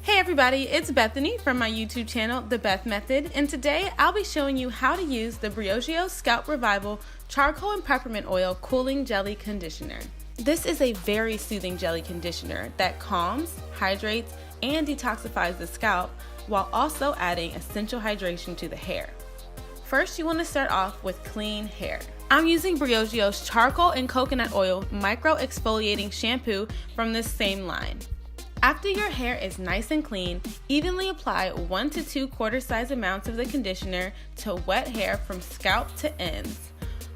Hey everybody, it's Bethany from my YouTube channel, The Beth Method, and today I'll be showing you how to use the Briogeo Scalp Revival Charcoal and Peppermint Oil Cooling Jelly Conditioner. This is a very soothing jelly conditioner that calms, hydrates, and detoxifies the scalp while also adding essential hydration to the hair. First, you want to start off with clean hair. I'm using Briogeo's Charcoal and Coconut Oil Micro Exfoliating Shampoo from this same line. After your hair is nice and clean, evenly apply 1 to 2 quarter-size amounts of the conditioner to wet hair from scalp to ends.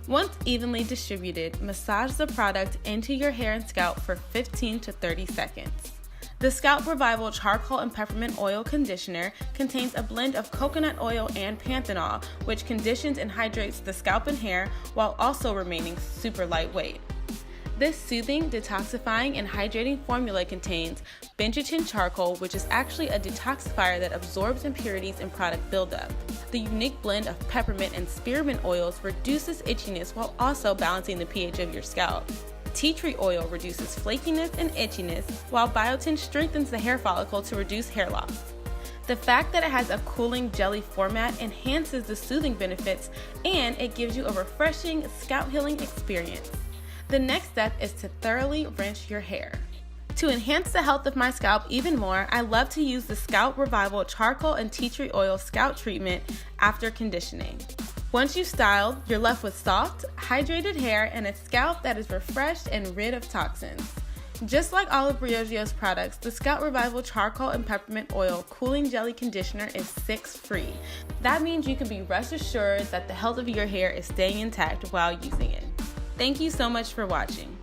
Once evenly distributed, massage the product into your hair and scalp for 15 to 30 seconds. The Scalp Revival Charcoal and Peppermint Oil Conditioner contains a blend of coconut oil and panthenol, which conditions and hydrates the scalp and hair while also remaining super lightweight. This soothing, detoxifying, and hydrating formula contains binchotan charcoal, which is actually a detoxifier that absorbs impurities and product buildup. The unique blend of peppermint and spearmint oils reduces itchiness while also balancing the pH of your scalp. Tea tree oil reduces flakiness and itchiness, while biotin strengthens the hair follicle to reduce hair loss. The fact that it has a cooling jelly format enhances the soothing benefits, and it gives you a refreshing scalp healing experience. The next step is to thoroughly rinse your hair. To enhance the health of my scalp even more, I love to use the Scalp Revival Charcoal and Tea Tree Oil Scalp Treatment after conditioning. Once you've styled, you're left with soft, hydrated hair and a scalp that is refreshed and rid of toxins. Just like all of Briogeo's products, the Scalp Revival Charcoal and Peppermint Oil Cooling Jelly Conditioner is 6-free. That means you can be rest assured that the health of your hair is staying intact while using it. Thank you so much for watching.